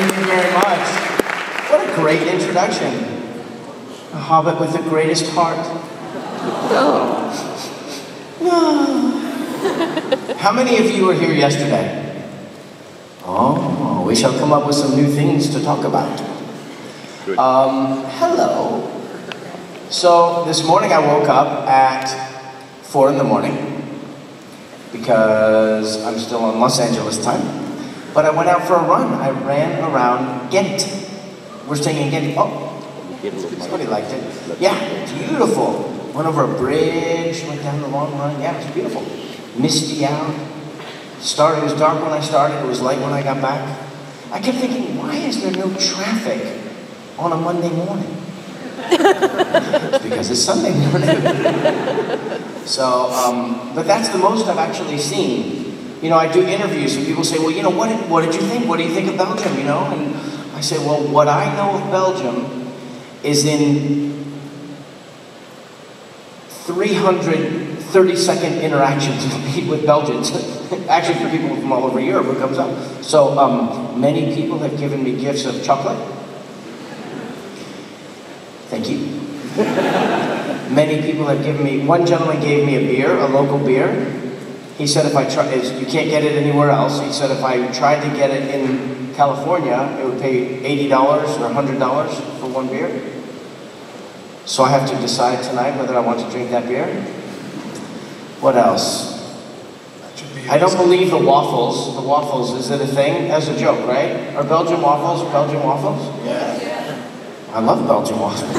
Thank you very much. What a great introduction. A hobbit with the greatest heart. How many of you were here yesterday? Oh, we shall come up with some new things to talk about. Hello. So this morning I woke up at 4 in the morning because I'm still on Los Angeles time. But I went out for a run. I ran around Ghent. We're staying in Ghent. Oh, somebody liked it. Yeah, beautiful. Went over a bridge, went down the long run. Yeah, it was beautiful. Misty out. It was dark when I started. It was light when I got back. I kept thinking, why is there no traffic on a Monday morning? It's because it's Sunday morning. So, but that's the most I've actually seen. You know, I do interviews and people say, well, you know, what did you think? What do you think of Belgium, you know? And I say, well, what I know of Belgium is in 330-second interactions with Belgians. Actually, for people from all over Europe, it comes up. So, many people have given me gifts of chocolate. Thank you. Many people have given me, one gentleman gave me a beer, a local beer. He said if I try, you can't get it anywhere else. He said if I tried to get it in California, it would pay $80 or $100 for one beer. So I have to decide tonight whether I want to drink that beer. What else? I don't believe the waffles. The waffles, is it a thing? As a joke, right? Are Belgian waffles Belgian waffles? Yeah. I love Belgian waffles.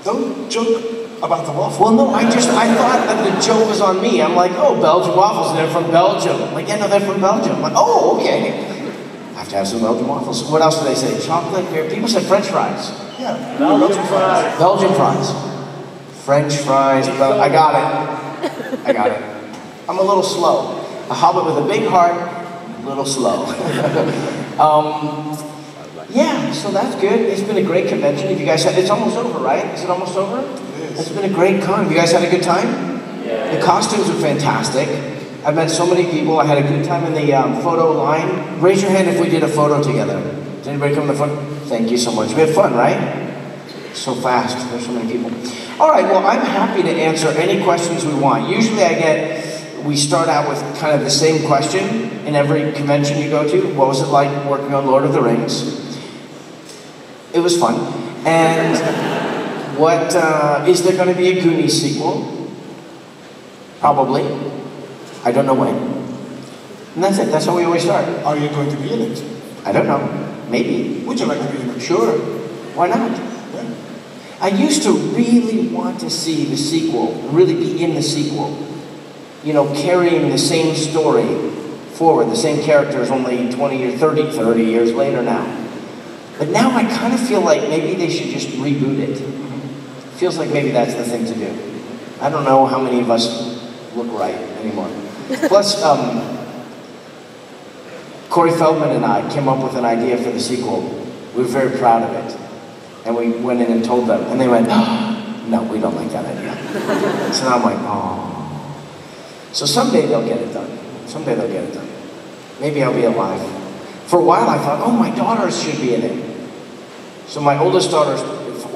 Don't joke about the waffles. Well, no, I thought that the joke was on me. I'm like, oh, Belgian waffles, they're from Belgium. I'm like, yeah, no, they're from Belgium. I'm like, oh, okay. I have to have some Belgian waffles. What else do they say? Chocolate, beer. People said French fries. Yeah, Belgian fries. Belgian fries. French fries. I got it. I got it. I'm a little slow. A hobbit with a big heart, a little slow. Yeah, so that's good. It's been a great convention. If you guys had, it's almost over, right? Is it almost over? It is. It's been a great con. Have you guys had a good time? Yeah. The costumes are fantastic. I've met so many people. I had a good time in the photo line. Raise your hand if we did a photo together. Did anybody come to the photo? Thank you so much. We had fun, right? So fast. There's so many people. All right, well, I'm happy to answer any questions we want. Usually we start out with kind of the same question in every convention you go to. What was it like working on Lord of the Rings? It was fun. And is there going to be a Goonies sequel? Probably. I don't know when. And that's it. That's how we always start. Are you going to be in it? I don't know. Maybe. Would you like to be in it? Sure. Why not? Yeah. I used to really want to see the sequel, really be in the sequel. You know, carrying the same story forward, the same characters only 20 or 30 years later now. But now I kind of feel like maybe they should just reboot it. Feels like maybe that's the thing to do. I don't know how many of us look right anymore. Plus, Corey Feldman and I came up with an idea for the sequel. We were very proud of it. And we went in and told them. And they went, oh, no, we don't like that idea. So now I'm like, oh. So someday they'll get it done. Someday they'll get it done. Maybe I'll be alive. For a while I thought, oh, my daughters should be in it. So my oldest daughter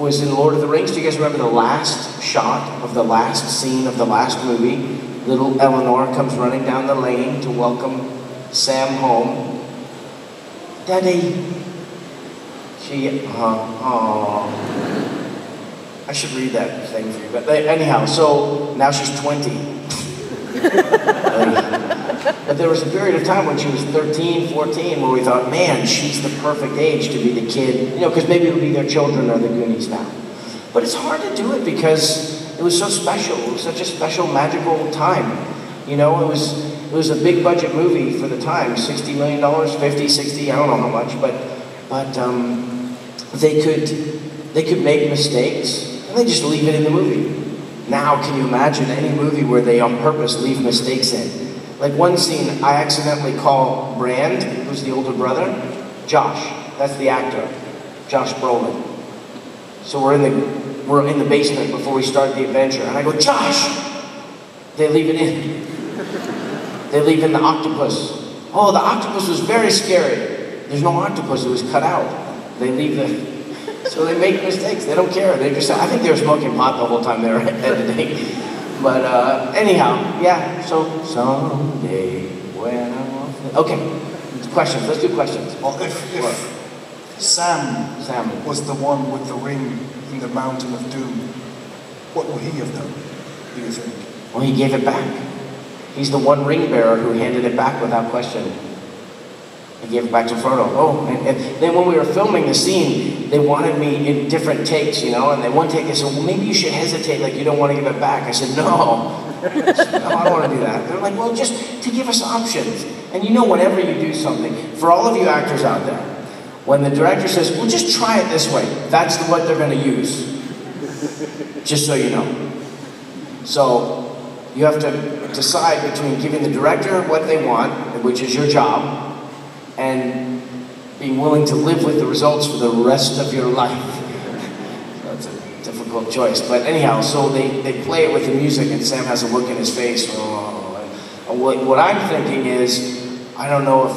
was in Lord of the Rings. Do you guys remember the last shot of the last scene of the last movie? Little Eleanor comes running down the lane to welcome Sam home. Daddy. I should read that thing for you. But anyhow, so now she's 20. But there was a period of time when she was 13, 14, where we thought, man, she's the perfect age to be the kid, you know, because maybe it'll be their children or the Goonies now. But it's hard to do it because it was so special. It was such a special, magical time. You know, it was a big budget movie for the time, $60 million, 50, 60, I don't know how much, but they could make mistakes and they just leave it in the movie. Now, can you imagine any movie where they on purpose leave mistakes in? Like one scene, I accidentally call Brand, who's the older brother, Josh. That's the actor, Josh Brolin. So we're in the basement before we start the adventure, and I go, Josh! They leave it in. They leave in the octopus. Oh, the octopus was very scary. There's no octopus, it was cut out. They leave so they make mistakes, they don't care. They just, I think they were smoking pot the whole time they were editing. But anyhow, yeah, so someday when I'm off. Okay, questions, let's do questions. Well, if Sam was the one with the ring in the Mountain of Doom, what would he have done, do you think? Well, he gave it back. He's the one ring bearer who handed it back without question. He gave it back to Frodo. Oh, and then when we were filming the scene, they wanted me in different takes, you know, and then one take they said, well, maybe you should hesitate, like you don't want to give it back. I said, no. I don't want to do that. They're like, well, just to give us options. And you know, whenever you do something, for all of you actors out there, when the director says, well, just try it this way, that's what they're going to use. Just so you know. So you have to decide between giving the director what they want, which is your job, and being willing to live with the results for the rest of your life. So it's a difficult choice. But anyhow, so they play it with the music, and Sam has a look in his face. What I'm thinking is, I don't know if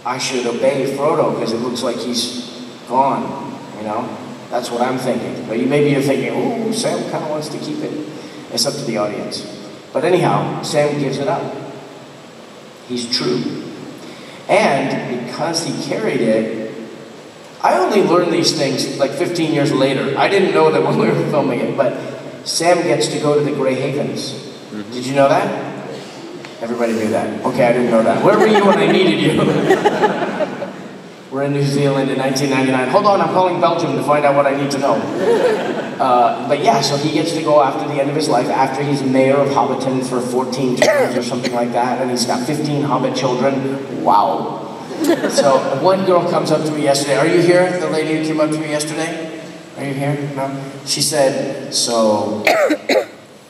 I should obey Frodo, because it looks like he's gone, you know? That's what I'm thinking. But maybe you're thinking, oh, Sam kind of wants to keep it. It's up to the audience. But anyhow, Sam gives it up. He's true. And because he carried it, I only learned these things like 15 years later. I didn't know that when we were filming it, but Sam gets to go to the Grey Havens. Did you know that? Everybody knew that. Okay, I didn't know that. Where were you when I needed you? We're in New Zealand in 1999. Hold on, I'm calling Belgium to find out what I need to know. But yeah, so he gets to go after the end of his life, after he's mayor of Hobbiton for 14 terms or something like that, and he's got 15 Hobbit children. Wow. So one girl comes up to me yesterday. Are you here? The lady who came up to me yesterday? Are you here? No? She said, so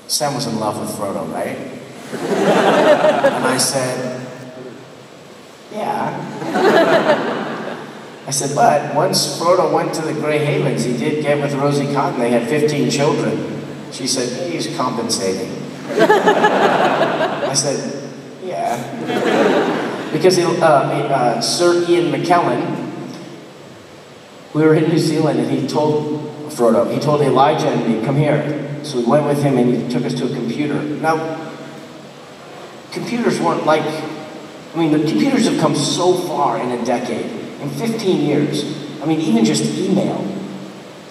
Sam was in love with Frodo, right? And I said, yeah. I said, but once Frodo went to the Grey Havens, he did get with Rosie Cotton. They had 15 children. She said, hey, he's compensating. I said, yeah. Because Sir Ian McKellen, we were in New Zealand, and he told Frodo, he told Elijah and me, come here. So we went with him, and he took us to a computer. Now, computers weren't like, I mean, the computers have come so far in a decade. In 15 years, I mean, even just email,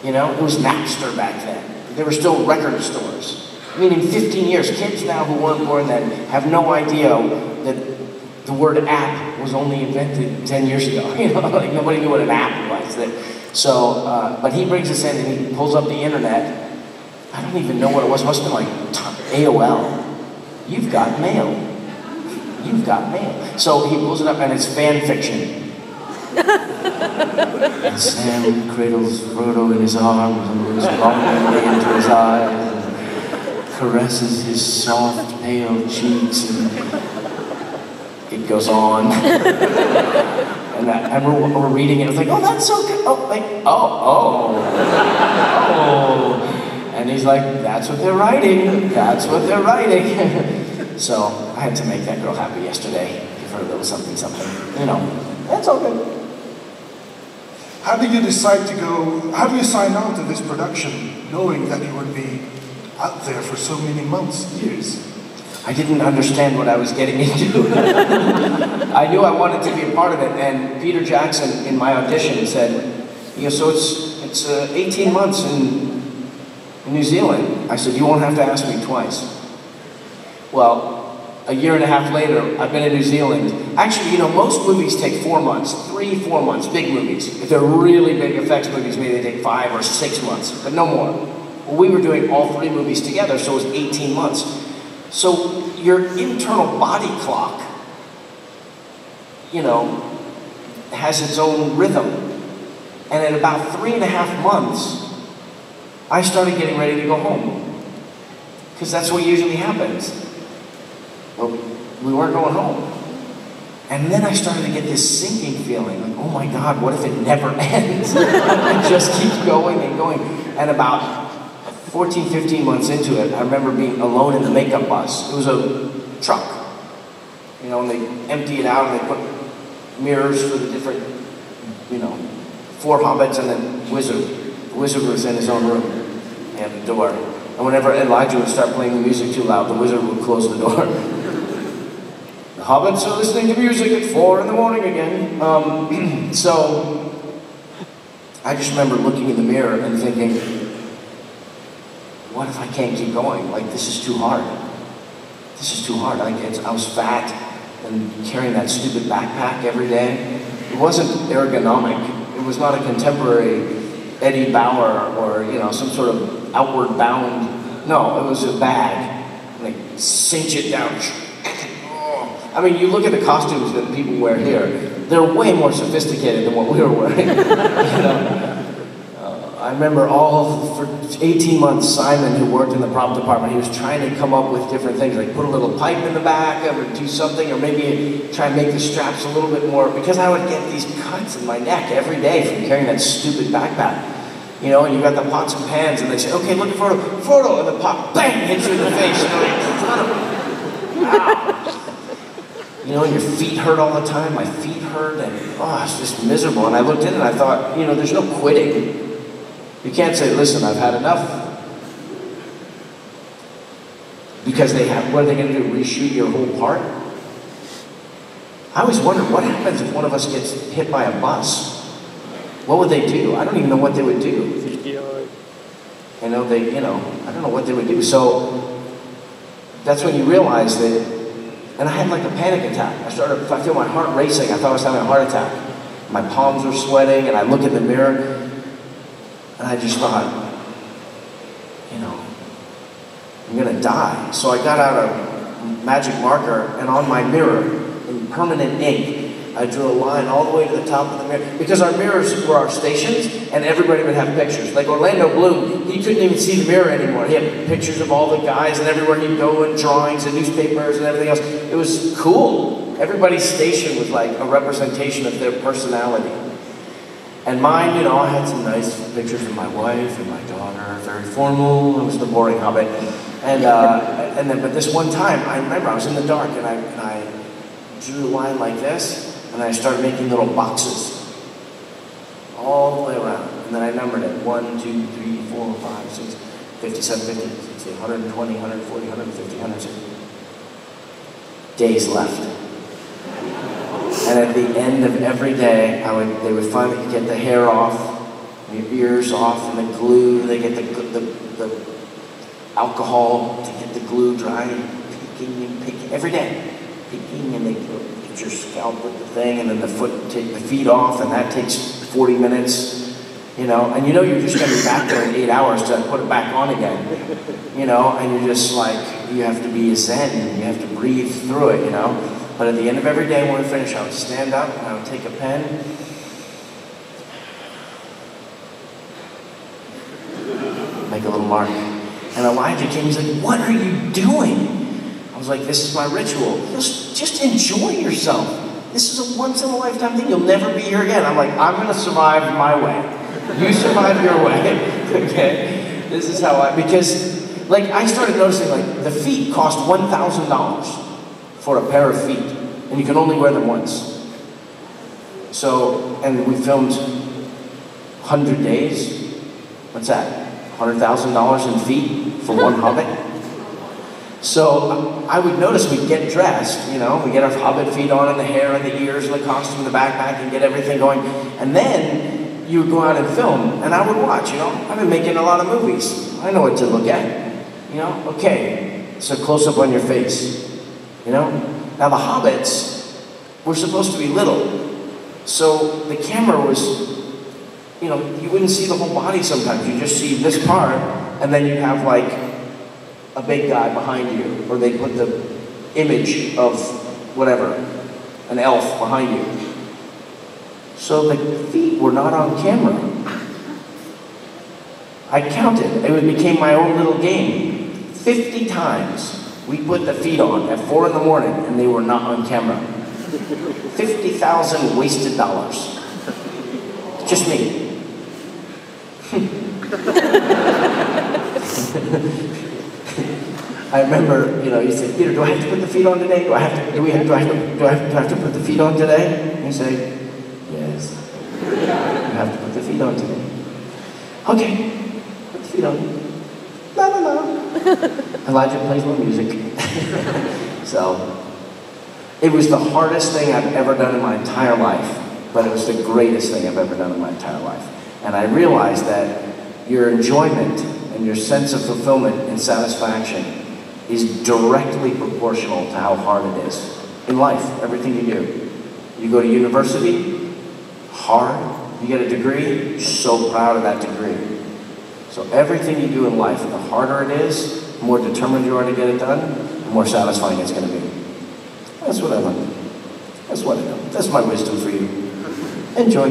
you know, it was Napster back then. There were still record stores. I mean, in 15 years, kids now who weren't born then have no idea that the word app was only invented 10 years ago. You know, like nobody knew what an app was. So, but he brings us in and he pulls up the internet. I don't even know what it was. It must have been like AOL. You've got mail. You've got mail. So he pulls it up and it's fan fiction. And Sam cradles Frodo in his arms and looks longingly into his eyes and caresses his soft, pale cheeks, and it goes on. And we're reading it. It's like, oh, that's so good. Oh, like, oh. And he's like, that's what they're writing. That's what they're writing. So I had to make that girl happy yesterday. Give her a little something, something. You know, that's all good. How do you decide to go, how do you sign on to this production, knowing that you would be out there for so many months, years? I didn't understand what I was getting into. I knew I wanted to be a part of it, and Peter Jackson, in my audition, said, you know, so it's 18 months in New Zealand. I said, you won't have to ask me twice. Well, a year and a half later, I've been in New Zealand. Actually, you know, most movies take 4 months, 3-4 months, big movies. If they're really big effects movies, maybe they take 5 or 6 months, but no more. Well, we were doing all 3 movies together, so it was 18 months. So your internal body clock, you know, has its own rhythm. And at about 3.5 months, I started getting ready to go home. Because that's what usually happens. Well, we weren't going home. And then I started to get this sinking feeling, like, oh my God, what if it never ends? It just keeps going and going. And about 14, 15 months into it, I remember being alone in the makeup bus. It was a truck. You know, and they empty it out and they put mirrors for the different, you know, 4 hobbits and then wizard. The wizard was in his own room. He had a door. And whenever Elijah would start playing the music too loud, the wizard would close the door. The hobbits are listening to music at 4 in the morning again. So I just remember looking in the mirror and thinking, what if I can't keep going? Like, this is too hard. This is too hard. I was fat and carrying that stupid backpack every day. It wasn't ergonomic. It was not a contemporary Eddie Bauer or, you know, some sort of outward bound. No, it was a bag. Like, cinch it down. I mean, you look at the costumes that people wear here, they're way more sophisticated than what we were wearing. You know? I remember for 18 months, Simon, who worked in the prop department, he was trying to come up with different things, like put a little pipe in the back or do something, or maybe try and make the straps a little bit more, because I would get these cuts in my neck every day from carrying that stupid backpack. You know, and you got the pots and pans, and they say, okay, look for Frodo, and the pot, bang, hits you in the face. You know, you know, and your feet hurt all the time. My feet hurt, and it's just miserable. And I looked in and I thought, you know, there's no quitting. You can't say, listen, I've had enough. Because what are they going to do, reshoot your whole part? I always wondered, what happens if one of us gets hit by a bus? What would they do? I don't even know what they would do. I don't know what they would do. So that's when you realize that, and I had like a panic attack. I feel my heart racing. I thought I was having a heart attack. My palms were sweating, and I look in the mirror, and I just thought, you know, I'm gonna die. So I got out a magic marker, and on my mirror, in permanent ink, I drew a line all the way to the top of the mirror, because our mirrors were our stations, and everybody would have pictures. Like Orlando Bloom, he couldn't even see the mirror anymore. He had pictures of all the guys, and everywhere he'd go, and drawings and newspapers and everything else. It was cool. Everybody's station was like a representation of their personality. And mine, you know, I had some nice pictures of my wife and my daughter, very formal. It was the boring hobbit. But this one time, I remember I was in the dark, and I drew a line like this, and I started making little boxes all the way around. And then I numbered it: 1, 2, 3, 4, 5, 6, 57, 50, 60, 120, 140, 150, 160. Days left. And at the end of every day, they would finally get the hair off, and your ears off, and the glue. They get the alcohol to get the glue dry, picking and picking every day, picking, and they get your scalp with the thing, and then take the feet off, and that takes 40 minutes. You know, and you know you're just going to be back there in 8 hours to put it back on again. You know, and you're just like, you have to be zen, and you have to breathe through it. You know. But at the end of every day when we finish, I would stand up and I would take a pen, make a little mark. And Elijah came, he's like, what are you doing? I was like, this is my ritual. Just enjoy yourself. This is a once-in-a-lifetime thing. You'll never be here again. I'm like, I'm going to survive my way. You survive your way. Okay? This is how because, like, I started noticing, like, the feet cost $1,000. For a pair of feet, and you can only wear them once. So, and we filmed 100 days. What's that? $100,000 in feet for one hobbit? So I would notice we'd get dressed, you know, we get our hobbit feet on, and the hair and the ears and the costume and the backpack, and get everything going. And then you would go out and film, and I would watch, you know. I've been making a lot of movies. I know what to look at. You know, okay, so close up on your face. You know? Now the hobbits were supposed to be little. So the camera was, you know, you wouldn't see the whole body sometimes. You just see this part, and then you have like a big guy behind you. Or they put the image of whatever, an elf behind you. So the feet were not on camera. I counted. It became my own little game. 50 times. We put the feet on at 4 in the morning, and they were not on camera. 50,000 wasted dollars. Just me. I remember, you know, he said, Peter, do I have to put the feet on today? Do I have to put the feet on today? And you say, yes. You have to put the feet on today. Okay, put the feet on. La la la. Elijah plays more music. So, it was the hardest thing I've ever done in my entire life, but it was the greatest thing I've ever done in my entire life. And I realized that your enjoyment and your sense of fulfillment and satisfaction is directly proportional to how hard it is. In life, everything you do. You go to university, hard. You get a degree, you're so proud of that degree. So everything you do in life, the harder it is, the more determined you are to get it done, the more satisfying it's going to be. That's what I learned. That's what I know. That's my wisdom for you. Enjoy.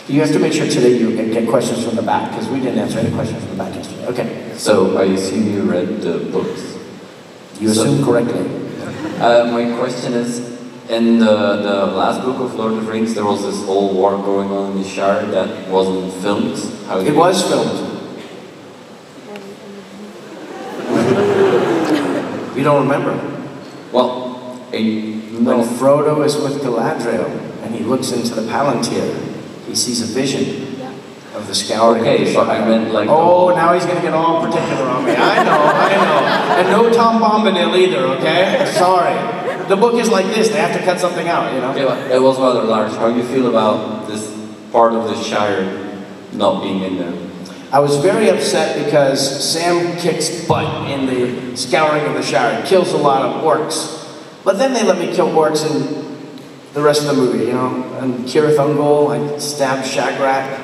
You have to make sure today you get questions from the back, because we didn't answer any questions from the back yesterday. Okay. So I assume you read the books? You assume correctly. My question is, in the last book of Lord of the Rings, there was this whole war going on in the Shire that wasn't filmed. It was filmed. You don't remember? Well, when Frodo is with Galadriel and he looks into the Palantir, he sees a vision of the scouring. Okay, but I meant like... Oh, now he's going to get all particular on me. I know. And no Tom Bombadil either, okay? Sorry. The book is like this. They have to cut something out, you know? Yeah, it was rather large. How do you feel about this part of the Shire not being in there? I was very upset because Sam kicks butt in the scouring of the Shire. Kills a lot of orcs. But then they let me kill orcs in the rest of the movie, you know? And Cirith Ungol, I stabbed Shagrat.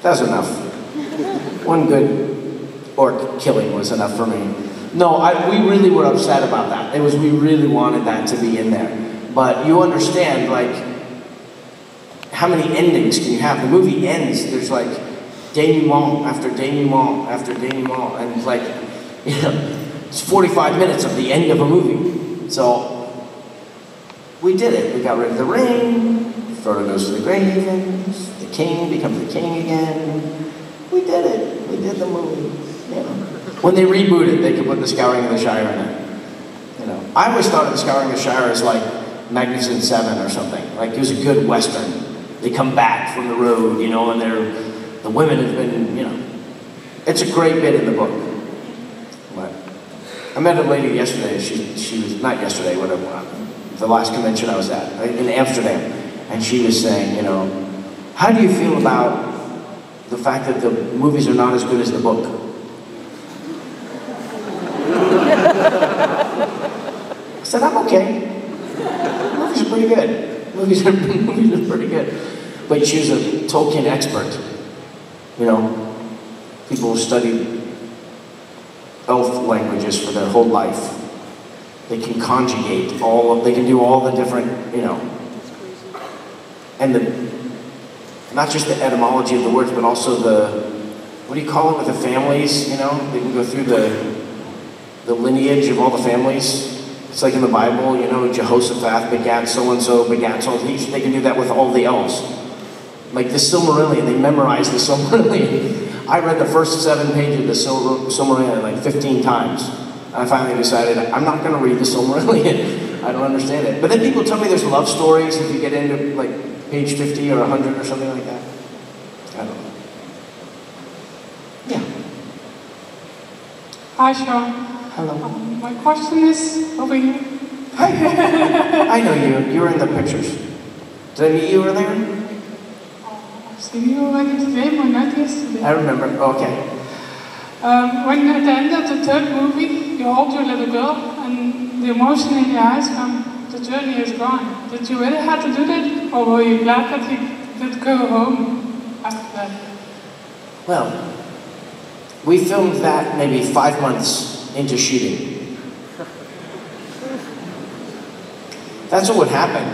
That was enough. One good orc killing was enough for me. No, we really were upset about that. It was, we really wanted that to be in there. But you understand, like, how many endings can you have? The movie ends, there's like denouement after denouement after denouement, and it's like, you know, it's 45 minutes of the end of a movie. So, we did it. We got rid of the ring, Frodo goes to the Grey Havens, the king becomes the king again. We did it. We did the movie, you know. When they reboot it, they could put the Scouring of the Shire in it. You know, I always thought of the Scouring of the Shire as like Magnificent Seven or something. Like it was a good Western. They come back from the road, you know, and the women have been, you know. It's a great bit in the book. But I met a lady yesterday. She was, not yesterday, whatever, the last convention I was at, in Amsterdam. And she was saying, you know, how do you feel about the fact that the movies are not as good as the book? I said, I'm okay. Movies are pretty good. Movies are pretty good. But she was a Tolkien expert. You know, people who studied elf languages for their whole life. They can conjugate they can do all the different, you know, and not just the etymology of the words, but also what do you call it with the families, you know? They can go through the lineage of all the families. It's like in the Bible, you know, Jehoshaphat begat so-and-so, begat so-and-so. They can do that with all the elves. Like the Silmarillion, they memorize the Silmarillion. I read the first 7 pages of the Silmarillion like 15 times. And I finally decided, I'm not going to read the Silmarillion. I don't understand it. But then people tell me there's love stories if you get into like page 50 or 100 or something like that. I don't know. Yeah. Hi, Sean. Hello. My question is over here. Hi. I know you. You were in the pictures. Did I meet you over there? I've seen you already today, but not yesterday. I remember. Okay. When at the end of the 3rd movie, you hold your little girl, and the emotion in your eyes come, the journey is gone. Did you really have to do that, or were you glad that you did go home after that? Well, we filmed that maybe 5 months into shooting. That's what would happen.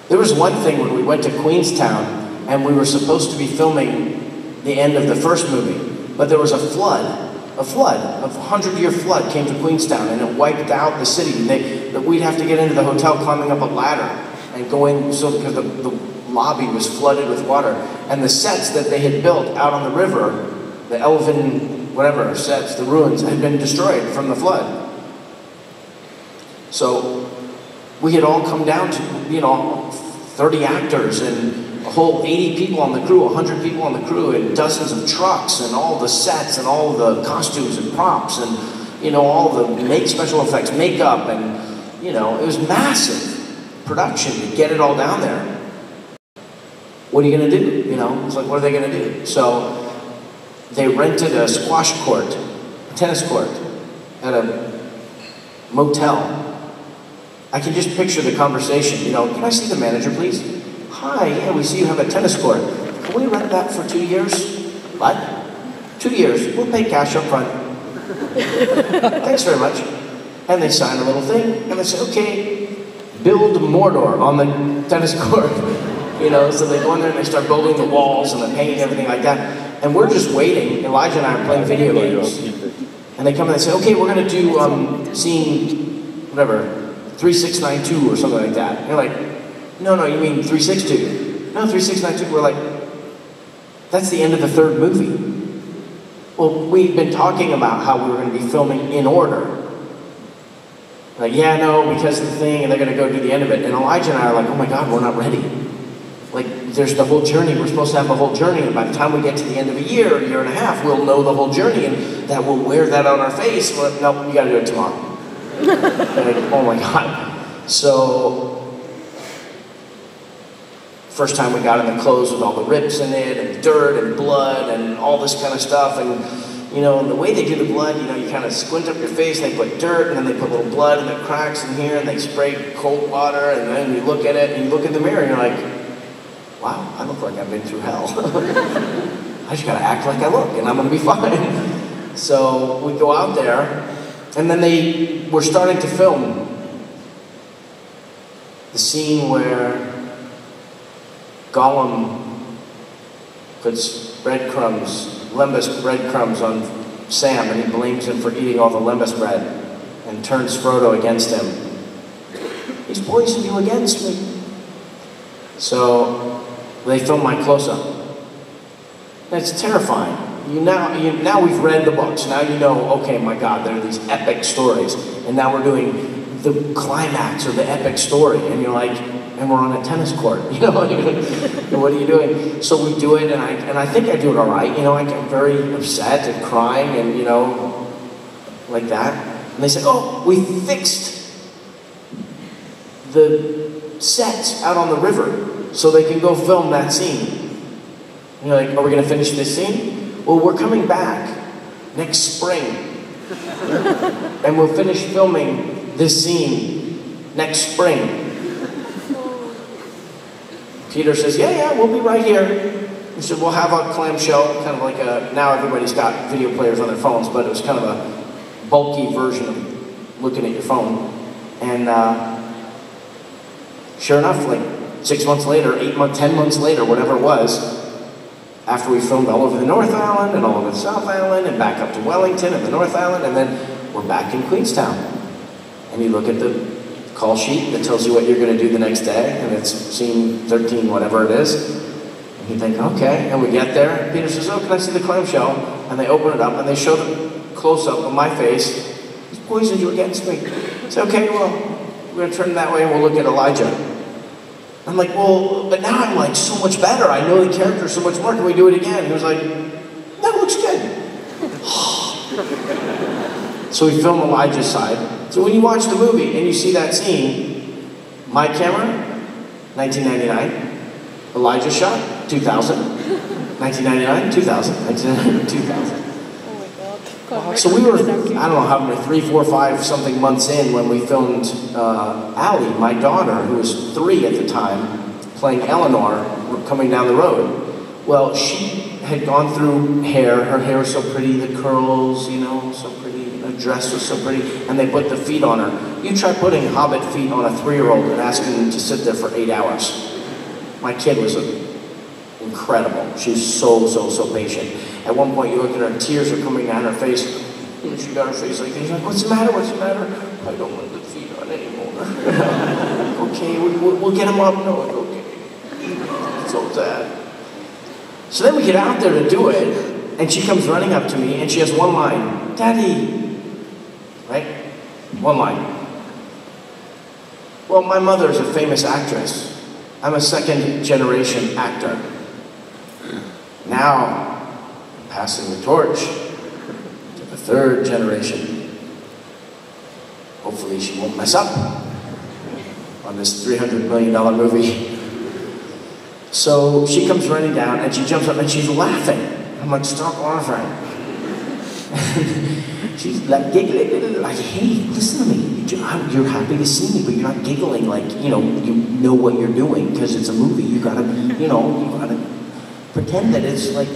There was one thing when we went to Queenstown, and we were supposed to be filming the end of the first movie, but there was a flood, a 100-year flood came to Queenstown, and it wiped out the city. We'd have to get into the hotel climbing up a ladder and go in, because the lobby was flooded with water. And the sets that they had built out on the river, the elven, whatever, sets, the ruins had been destroyed from the flood. So we had all come down to, 30 actors and a whole 80 people on the crew, 100 people on the crew, and dozens of trucks, and all the sets, and all the costumes and props, and all the special effects, makeup, and it was massive production to get it all down there. What are you gonna do? It's like, what are they gonna do? So they rented a squash court, a tennis court, at a motel. I can just picture the conversation, can I see the manager, please? Hi, yeah, we see you have a tennis court. Can we rent that for 2 years? What? 2 years, we'll pay cash up front. Thanks very much. And they sign a little thing, and they say, okay, build Mordor on the tennis court. So they go in there and they start building the walls and the painting, everything like that. And we're just waiting. Elijah and I are playing video games. And they come and they say, okay, we're gonna do scene, whatever, 3692 or something like that. And you're like, no, you mean 362. No, 3692. We're like, that's the end of the third movie. Well, we've been talking about how we were going to be filming in order. Like, yeah, no, because of the thing, and they're going to go do the end of it. And Elijah and I are like, oh my God, we're not ready. Like, there's the whole journey. We're supposed to have the whole journey, and by the time we get to the end of a year and a half, we'll know the whole journey, and that we'll wear that on our face. We're like, nope, you got to do it tomorrow. Like, oh my God. So, first time we got in the clothes with all the rips in it, and dirt, and blood, and all this kind of stuff, and the way they do the blood, you kind of squint up your face, and they put dirt, and then they put little blood in the cracks in here, and they spray cold water, and then you look at it, and you look in the mirror, and you're like, wow, I look like I've been through hell. I just gotta act like I look, and I'm gonna be fine. So we go out there, and then they were starting to film the scene where Gollum puts lembas breadcrumbs on Sam, and he blames him for eating all the lembas bread, and turns Frodo against him. He's poisoned you against me. So they film my close-up. And it's terrifying. Now we've read the books. Now okay, my God, there are these epic stories, and now we're doing the climax or the epic story, and you're like, and we're on a tennis court, what are you doing? So we do it, and I think I do it all right, I get very upset and crying, and like that. And they say, oh, we fixed the sets out on the river so they can go film that scene. And you're like, are we gonna finish this scene? Well, we're coming back next spring, and we'll finish filming this scene next spring. Peter says, yeah, we'll be right here. He said, we'll have a clamshell, kind of like now everybody's got video players on their phones, but it was kind of a bulky version of looking at your phone. And sure enough, like 6 months later, 8 months, 10 months later, whatever it was, after we filmed all over the North Island and all over the South Island and back up to Wellington and the North Island, and then we're back in Queenstown. And you look at the call sheet that tells you what you're going to do the next day, and it's scene 13, whatever it is. And you think, okay, and we get there, and Peter says, oh, can I see the clamshell? And they open it up, and they show the close-up of my face. He's poisoned you against me. I say, okay, well, we're going to turn that way, and we'll look at Elijah. I'm like, well, but now I'm like so much better. I know the character so much more. Can we do it again? He was like, that looks good. So we film Elijah's side. So when you watch the movie and you see that scene, my camera, 1999. Elijah shot, 2000. 1999, 2000. 1999, 2000. So we were, I don't know how many, 3, 4, 5 something months in when we filmed Allie, my daughter, who was 3 at the time, playing Eleanor, coming down the road. Well, she had gone through hair. Her hair was so pretty, the curls, so pretty. Her dress was so pretty, and they put the feet on her. You try putting Hobbit feet on a 3-year-old and asking them to sit there for 8 hours. My kid was incredible. She was so patient. At one point, you look at her, tears are coming down her face. And she got her face like this. She's like, what's the matter? What's the matter? I don't want the feet on anymore. Okay, we'll get them up. No, it's okay. So sad. So then we get out there to do it, And she comes running up to me, and she has one line, "Daddy," right? One line. Well, my mother's a famous actress. I'm a second-generation actor. Now, passing the torch to the third generation. Hopefully she won't mess up on this $300 million movie. So she comes running down, and she jumps up, and she's laughing. I'm like, stop laughing. She's like giggling, like, hey, listen to me. You're happy to see me, but you're not giggling like, you know what you're doing, because it's a movie. You gotta be, you gotta pretend that it's like,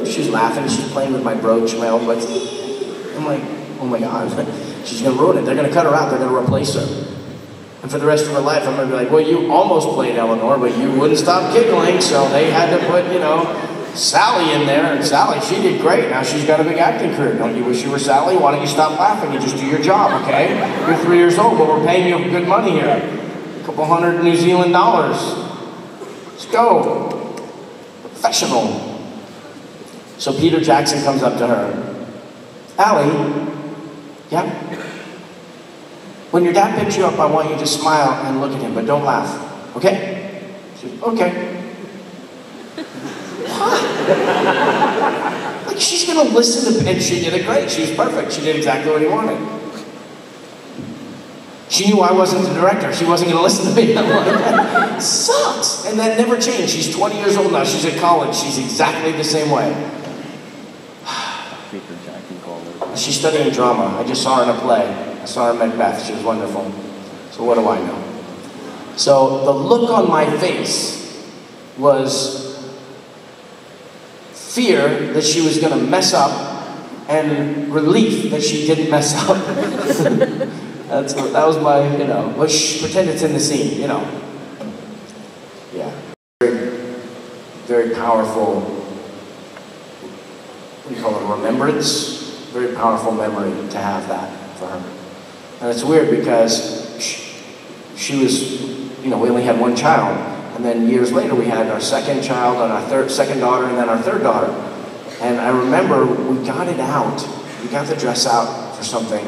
she's laughing, she's playing with my brooch, my own brooch. I'm like, oh my God, she's gonna ruin it. They're gonna cut her out, they're gonna replace her. And for the rest of her life, I'm gonna be like, well, you almost played Eleanor, but you wouldn't stop giggling, so they had to put, Sally in there, and Sally, she did great. Now she's got a big acting career. Don't you wish you were Sally? Why don't you stop laughing and just do your job, okay? You're 3 years old, but we're paying you good money here. A couple $100 New Zealand dollars. Let's go. Professional. So Peter Jackson comes up to her. Allie, yeah? When your dad picks you up, I want you to smile and look at him, but don't laugh, okay? She says, okay. Like, she's gonna listen to, and she did it great. She was perfect. She did exactly what he wanted. She knew I wasn't the director. She wasn't gonna listen to me. I'm like, that sucks. And that never changed. She's 20 years old now. She's at college. She's exactly the same way. She's studying drama. I just saw her in a play. I saw her in Macbeth. She was wonderful. So what do I know? So the look on my face was fear that she was going to mess up and relief that she didn't mess up. That was my, well, pretend it's in the scene, Yeah. Very, very powerful, what do you call it, remembrance? Very powerful memory to have that for her. And it's weird because she was, we only had one child. And then years later, we had our second child and our second daughter, and then our third daughter. And I remember we got it out. We got the dress out for something.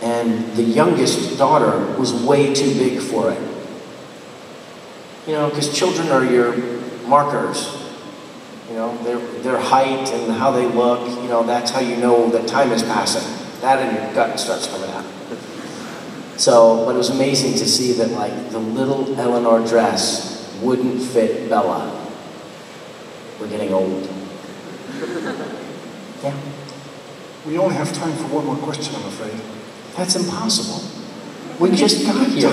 And the youngest daughter was way too big for it. Because children are your markers. Their height and how they look, that's how you know that time is passing. That and your gut starts coming out. So, but it was amazing to see that, like, the little Eleanor dress wouldn't fit Bella. We're getting old. Yeah. We only have time for one more question, I'm afraid. That's impossible. We just got here.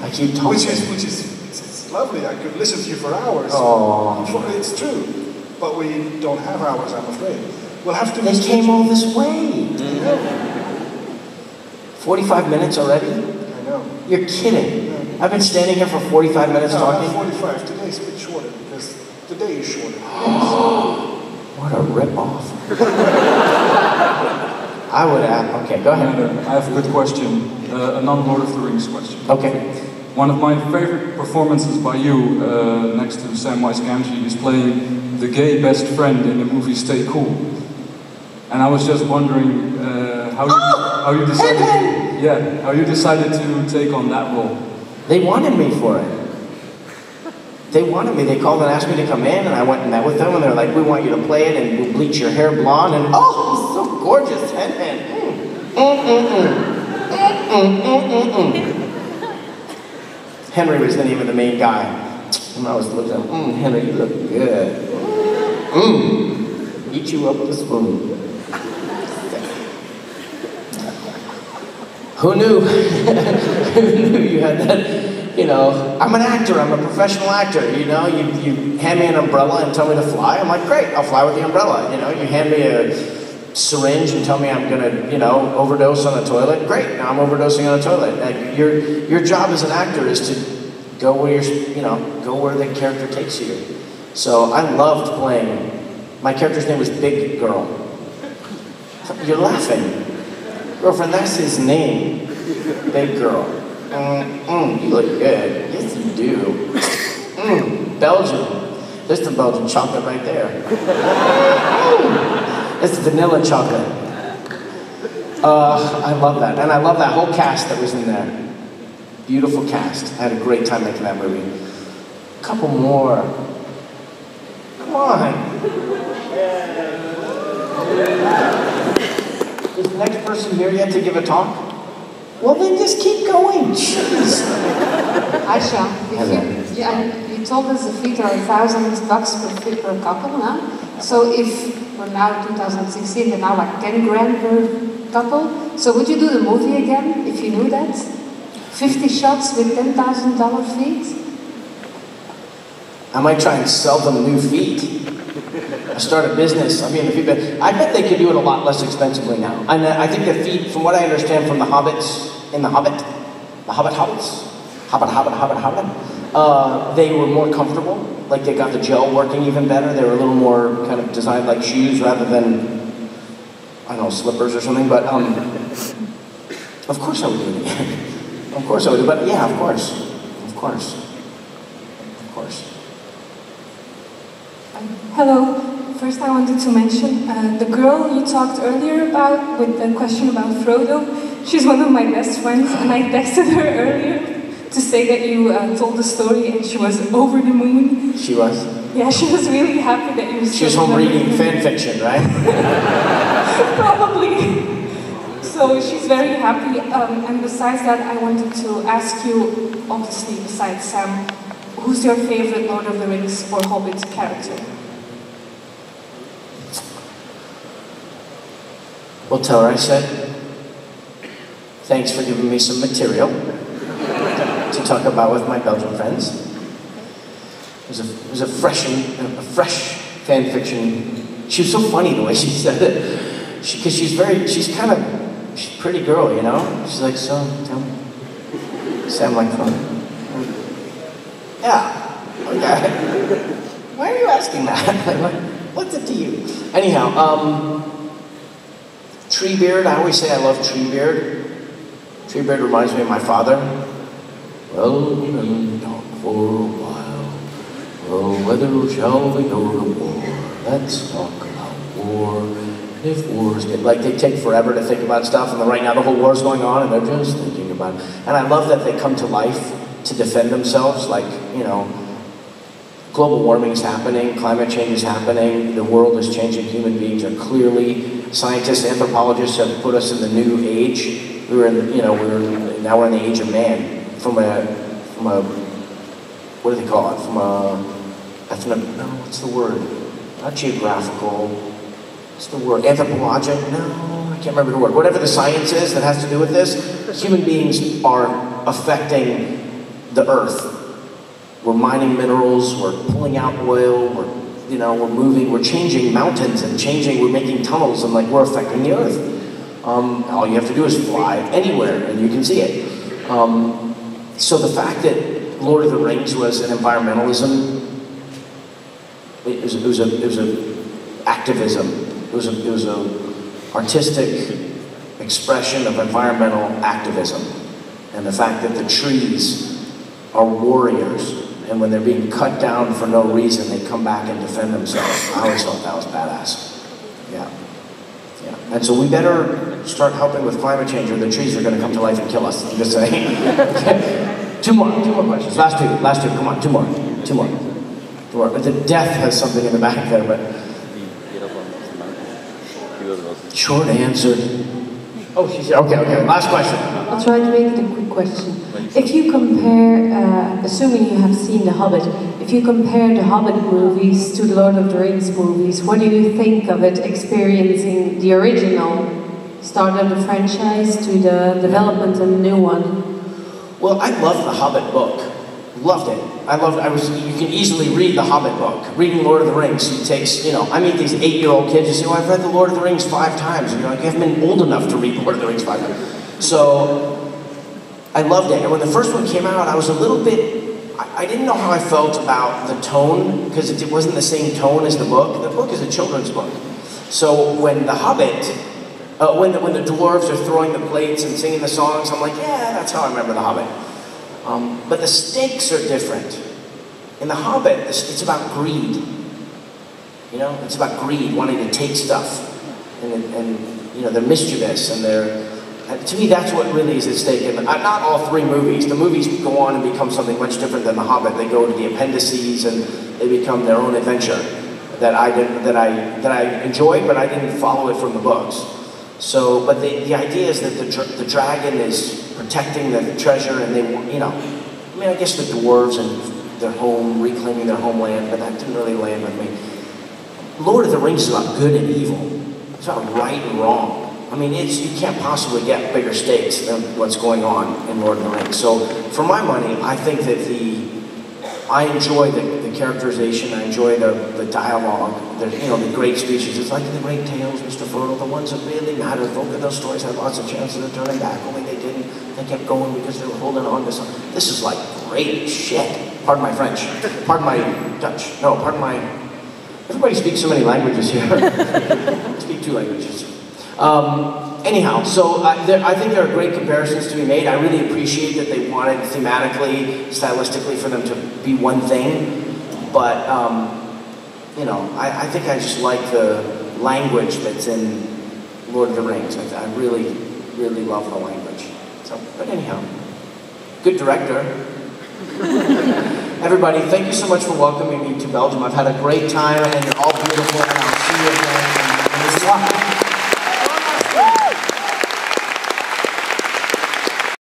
I keep talking. Which is lovely. I could listen to you for hours. Oh. It's true. But we don't have hours, I'm afraid. We'll have to... They came all this way. Yeah. 45 minutes already? I know. You're kidding. Yeah. I've been standing here for 45 minutes talking? No, 45. Today's a bit shorter because the day is shorter. What a rip-off. I would add... Okay, go ahead. I have a good question. A non-Lord of the Rings question. Okay. One of my favorite performances by you, next to Samwise Gamgee, is playing the gay best friend in the movie Stay Cool. And I was just wondering how you decided to take on that role. They wanted me for it. They wanted me. They called and asked me to come in, and I went and met with them, and they're like, we want you to play it, and we'll bleach your hair blonde, and oh, he's so gorgeous. Henry was the name of the main guy. And I was looking at him, Henry, you look good. Eat you up with a spoon. Who knew? Who knew you had that? I'm an actor, I'm a professional actor, you hand me an umbrella and tell me to fly, I'm like, great, I'll fly with the umbrella, you hand me a syringe and tell me I'm gonna, overdose on a toilet, great, now I'm overdosing on a toilet. Like, your job as an actor is to go where go where the character takes you. So I loved playing, my character's name was Big Girl. You're laughing. Girlfriend, that's his name, Big Girl. You look good. Yes, you do. Belgium. There's the Belgian chocolate right there. It's vanilla chocolate. I love that. And I love that whole cast that was in there. Beautiful cast. I had a great time making that movie. A couple more. Come on. Is the next person here yet to give a talk? Well, then just keep going. Jeez. Aisha, you told us the fees are $1,000 per couple, huh? So if we're now 2016, they're now like 10 grand per couple. So would you do the movie again if you knew that? 50 shots with $10,000 feet? I might try and sell them new feet. I start a business. I mean, I bet they could do it a lot less expensively now. And I think the feet, from what I understand from the hobbits in the Hobbits, they were more comfortable. Like they got the gel working even better. They were a little more kind of designed like shoes rather than, I don't know, slippers or something. But of course I would do it again. Of course I would do it. But yeah, of course. Of course. Of course. Hello. First I wanted to mention the girl you talked earlier about with the question about Frodo. She's one of my best friends and I texted her earlier to say that you told the story and she was over the moon. She was? Yeah, she was really happy that you She was home reading fan fiction, right? Probably. So she's very happy. And besides that, I wanted to ask you, obviously besides Sam, who's your favorite Lord of the Rings or Hobbit character? Well, tell her I said, thanks for giving me some material to talk about with my Belgian friends. It was a fresh fan fiction. She was so funny the way she said it. Because she's a pretty girl, you know? She's like, so, tell me. Sam like fun. Yeah, okay. Why are you asking that? Like, what's it to you? Anyhow, Treebeard, I always say I love Treebeard. Treebeard reminds me of my father. Well, we can talk for a while. Well, whether shall we go to war? Let's talk about war. If wars get, like, they take forever to think about stuff, and then right now the whole war's going on, and they're just thinking about it. And I love that they come to life to defend themselves, like, you know, global warming is happening, climate change is happening, the world is changing, human beings are clearly, scientists, anthropologists have put us in the new age. Now we're in the age of man, from a what do they call it? What's the word? Not geographical, what's the word? Anthropologic? No, I can't remember the word. Whatever the science is that has to do with this, human beings are affecting the earth. We're mining minerals, we're pulling out oil, we're moving, we're changing mountains and we're making tunnels, and like we're affecting the earth. All you have to do is fly anywhere and you can see it. So the fact that Lord of the Rings was an environmentalism, it was a activism. It was a artistic expression of environmental activism. And the fact that the trees are warriors, and when they're being cut down for no reason, they come back and defend themselves. I always thought that was badass. Yeah. Yeah. And so we better start helping with climate change, or the trees are going to come to life and kill us. I'm just saying. Two more questions. Last two. Come on, two more. But the death has something in the back there, but short answer. Oh, she's here. Okay. Last question. I'll try to make it a quick question. If you compare, assuming you have seen The Hobbit, if you compare the Hobbit movies to the Lord of the Rings movies, what do you think of it experiencing the original start of the franchise to the development of the new one? Well, I love the Hobbit book. Loved it. You can easily read the Hobbit book. Reading Lord of the Rings, it takes, I meet these 8-year-old kids who say, well, I've read the Lord of the Rings 5 times. And you're like, you haven't been old enough to read Lord of the Rings 5 times. So, I loved it. And when the first one came out, I was a little bit, I didn't know how I felt about the tone, because it wasn't the same tone as the book. The book is a children's book. So when the Hobbit, when the dwarves are throwing the plates and singing the songs, I'm like, yeah, that's how I remember the Hobbit. But the stakes are different. In The Hobbit, it's about greed. You know, it's about greed, wanting to take stuff. And you know, they're mischievous, and to me, that's what really is at stake. And not all three movies. The movies go on and become something much different than The Hobbit. They go to the appendices, and they become their own adventure that I enjoyed, but I didn't follow it from the books. So, but the idea is that the dragon is protecting the treasure, and they, you know, I mean, I guess the dwarves and their home, reclaiming their homeland, but that didn't really land with me. Lord of the Rings is about good and evil. It's about right and wrong. I mean, you can't possibly get bigger stakes than what's going on in Lord of the Rings. So, for my money, I think that I enjoy the characterization, I enjoy the dialogue, the great speeches. It's like the great tales, Mr. Frodo, the ones that really matter. Folk of those stories had lots of chances of turning back, only they didn't. They kept going because they were holding on to something. This is like great shit. Pardon my French. Pardon my Dutch. No, pardon my... Everybody speaks so many languages here. I speak 2 languages. Anyhow, so I think there are great comparisons to be made. I really appreciate that they wanted thematically, stylistically for them to be one thing. But, you know, I think I just like the language that's in Lord of the Rings. I really, really love the language. So, but anyhow, good director. Everybody, thank you so much for welcoming me to Belgium. I've had a great time, and you're all beautiful.